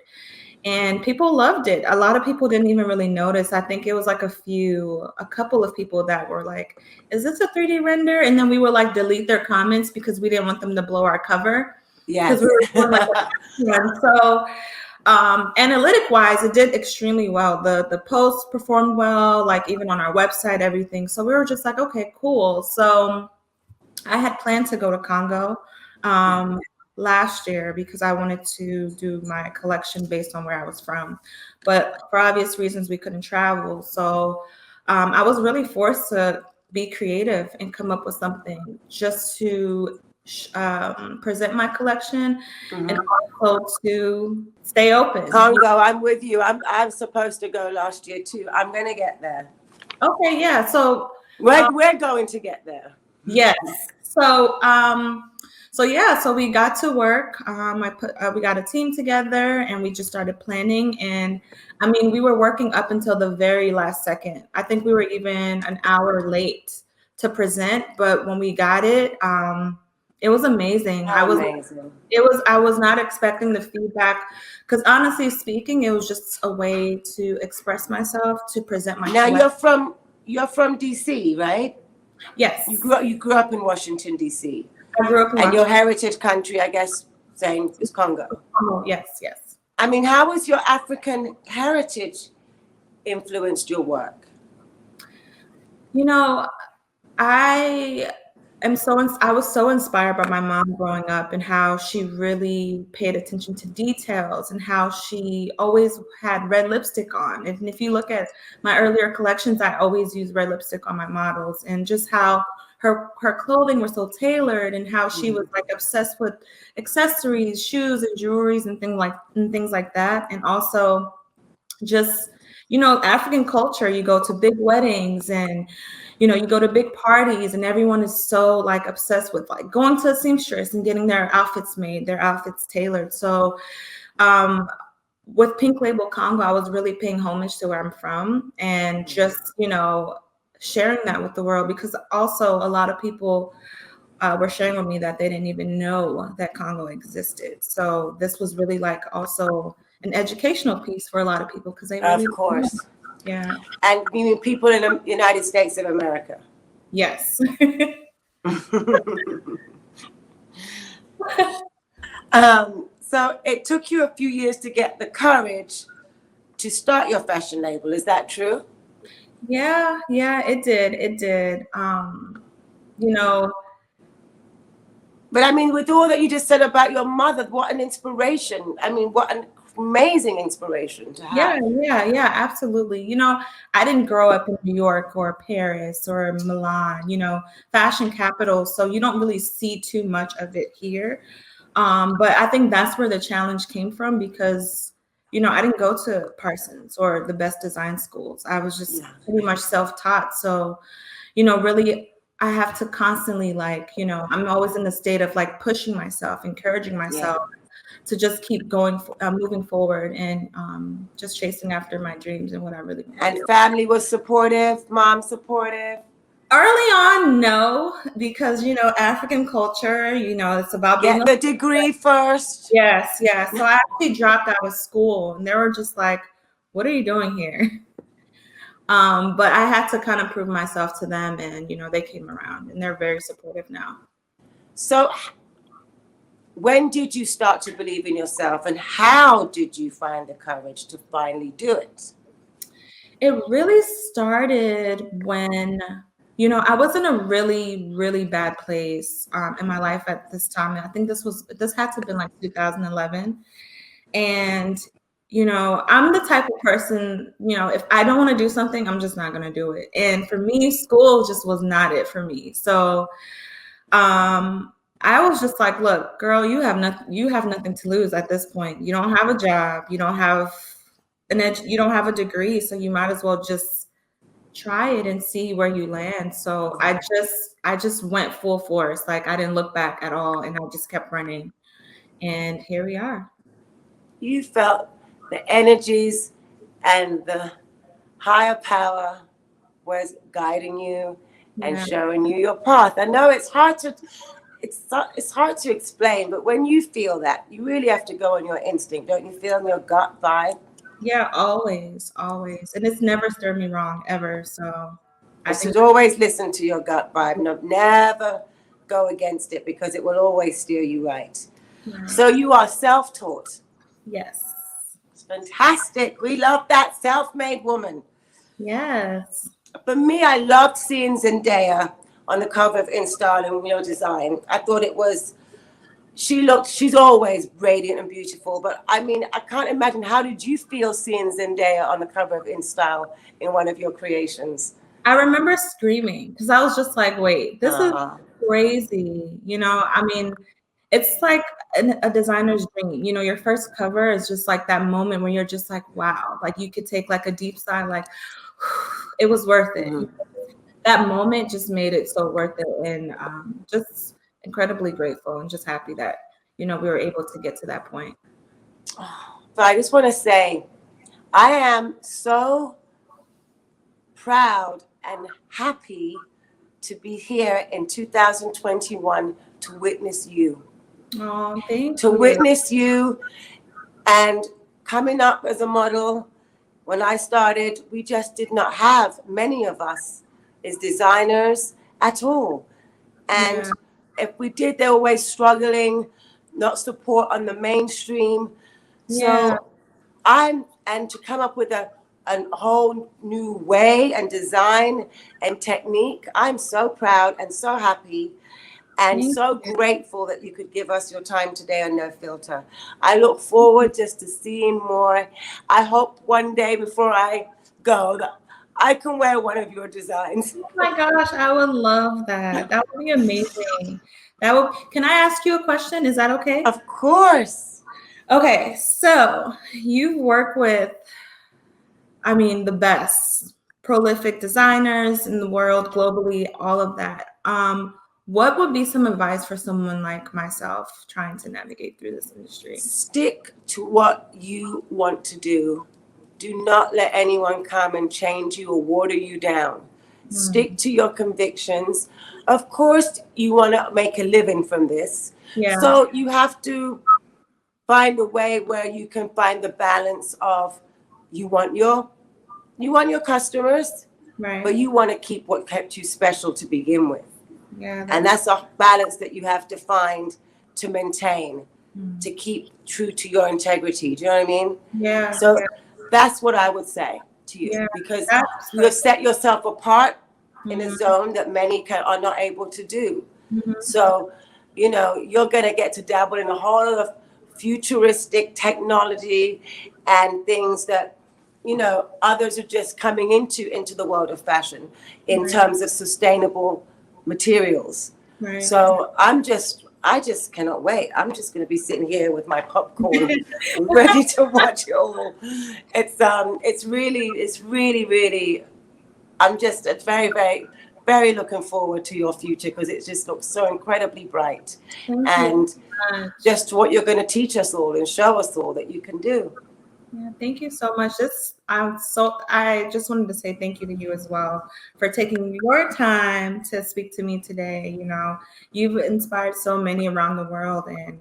And people loved it. A lot of people didn't even really notice. I think it was like a couple of people that were like, is this a 3D render? And then we would like delete their comments because we didn't want them to blow our cover. Yes. we were doing like one. So analytic wise, it did extremely well. The posts performed well, like even on our website, everything. So we were just like, okay, cool. So I had planned to go to Congo last year because I wanted to do my collection based on where I was from. But for obvious reasons, we couldn't travel. So I was really forced to be creative and come up with something just to present my collection and also to stay open. Congo, I'm with you. I'm supposed to go last year too. I'm gonna get there. Okay, yeah. So We're going to get there. yes. So so we got to work. We got a team together and we just started planning. And I mean, we were working up until the very last second. I think we were even an hour late to present, but when we got it, it was amazing. I was not expecting the feedback because honestly speaking, it was just a way to express myself, to present my. Now you're from DC, right? Yes. You grew up in Washington, DC. I grew up in and your heritage country, I guess, saying is Congo. Oh, yes. I mean, how has your African heritage influenced your work? You know, I was so inspired by my mom growing up and how she really paid attention to details and how she always had red lipstick on. And if you look at my earlier collections, I always use red lipstick on my models, and just how her clothing was so tailored and how she was like obsessed with accessories, shoes and jewelries and things like that. And also just, African culture, you go to big weddings and you go to big parties and everyone is so like obsessed with like going to a seamstress and getting their outfits made, their outfits tailored. So with Pink Label Congo, I was really paying homage to where I'm from and just, sharing that with the world, because also a lot of people were sharing with me that they didn't even know that Congo existed. So this was really like also an educational piece for a lot of people because they really, of course. Yeah. And you mean people in the United States of America? Yes. So it took you a few years to get the courage to start your fashion label. Is that true? Yeah, it did. But I mean, with all that you just said about your mother, what an inspiration. I mean, what an amazing inspiration to have. Yeah, absolutely. I didn't grow up in New York or Paris or Milan, fashion capitals. So you don't really see too much of it here. But I think that's where the challenge came from because, I didn't go to Parsons or the best design schools. I was just pretty much self-taught. So, really, I have to constantly I'm always in the state of like pushing myself, encouraging myself to just keep going, moving forward and just chasing after my dreams and what I really want to do. And family was supportive, mom supportive? Early on, no, because, African culture, it's about getting the degree first. Yes. So I actually dropped out of school and they were just like, what are you doing here? But I had to kind of prove myself to them and, they came around and they're very supportive now. So when did you start to believe in yourself and how did you find the courage to finally do it? It really started when, I was in a really, really bad place in my life at this time. And I think this had to have been like 2011. And, I'm the type of person, if I don't want to do something, I'm just not going to do it. And for me, school just was not it for me. So I was just like, look, girl, you have nothing to lose at this point. You don't have a job. You don't have you don't have a degree. So you might as well just try it and see where you land. So I just went full force. Like I didn't look back at all. And I just kept running. And here we are. You felt the energies and the higher power was guiding you and showing you your path. I know it's hard to explain, but when you feel that, you really have to go on your instinct. Don't you feel in your gut vibe? Yeah, always. And it's never stirred me wrong ever. So I should always listen to your gut vibe. No, never go against it because it will always steer you right. Right. So you are self-taught. Yes. It's fantastic. We love that self-made woman. Yes. For me, I loved seeing Zendaya on the cover of InStyle and Real Design. I thought it was, she's always radiant and beautiful. But I mean, I can't imagine, how did you feel seeing Zendaya on the cover of InStyle in one of your creations? I remember screaming because I was just like, wait, this is Uh-huh. crazy. You know, I mean, it's like a designer's dream. You know, your first cover is just like that moment where you're just like, wow, like you could take like a deep sigh, like it was worth it. Mhm. That moment just made it so worth it, and just incredibly grateful and just happy that, you know, we were able to get to that point. But I just want to say, I am so proud and happy to be here in 2021 to witness you. Oh, thank To you. witness you and coming up as a model. When I started, we just did not have many of us as designers at all. And if we did, they were always struggling, not support on the mainstream. So and to come up with a whole new way and design and technique, I'm so proud and so happy and so grateful that you could give us your time today on No Filter. I look forward just to seeing more. I hope one day before I go that I can wear one of your designs. Oh my gosh, I would love that. That would be amazing. Can I ask you a question? Is that okay? Of course. Okay, so you work with, I mean, the best prolific designers in the world, globally, all of that. What would be some advice for someone like myself trying to navigate through this industry? Stick to what you want to do. Do not let anyone come and change you or water you down. Stick to your convictions. Of course, you want to make a living from this. Yeah. So you have to find a way where you can find the balance of you want your customers, Right. but you want to keep what kept you special to begin with. Yeah. And that's a balance that you have to find to maintain, to keep true to your integrity. Do you know what I mean? Yeah. So that's what I would say to you, because you have set yourself apart in a zone that many are not able to do. So, you know, you're going to get to dabble in a whole lot of futuristic technology and things that, you know, others are just coming into the world of fashion in terms of sustainable materials. Right. So I just cannot wait. I'm just going to be sitting here with my popcorn, ready to watch it all. It's really. I'm just very, very, very looking forward to your future because it just looks so incredibly bright, and just what you're going to teach us all and show us all that you can do. Yeah, thank you so much. I just wanted to say thank you to you as well for taking your time to speak to me today. You know, you've inspired so many around the world, and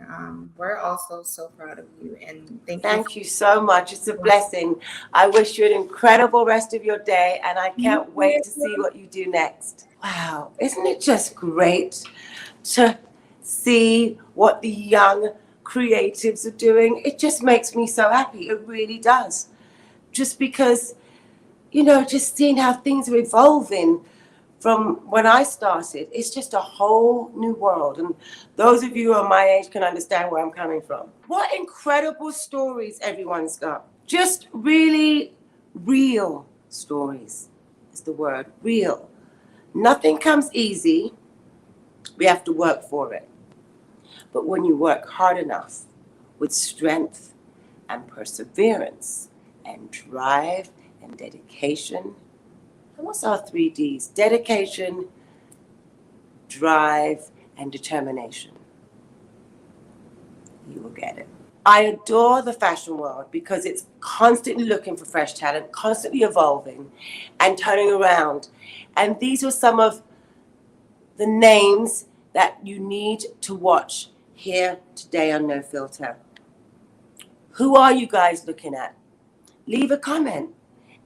we're also so proud of you. And thank you so much. It's a blessing. I wish you an incredible rest of your day, and I can't wait to see what you do next. Wow, isn't it just great to see what the young creatives are doing? It just makes me so happy. It really does. Just because, you know, just seeing how things are evolving from when I started, it's just a whole new world. And those of you who are my age can understand where I'm coming from. What incredible stories everyone's got. Just really real stories is the word, real. Nothing comes easy. We have to work for it. But when you work hard enough with strength and perseverance and drive and dedication, and what's our 3 Ds? Dedication, drive, and determination. You will get it. I adore the fashion world because it's constantly looking for fresh talent, constantly evolving and turning around. And these are some of the names that you need to watch here today on No Filter. Who are you guys looking at? Leave a comment.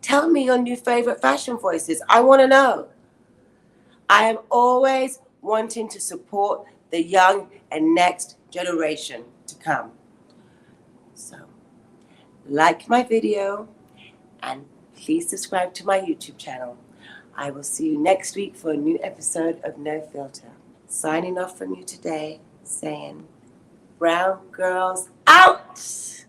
Tell me your new favorite fashion voices. I want to know. I am always wanting to support the young and next generation. to come. So, like my video and please subscribe to my YouTube channel. I will see you next week for a new episode of No Filter. Signing off from you today, saying, Brown girls out!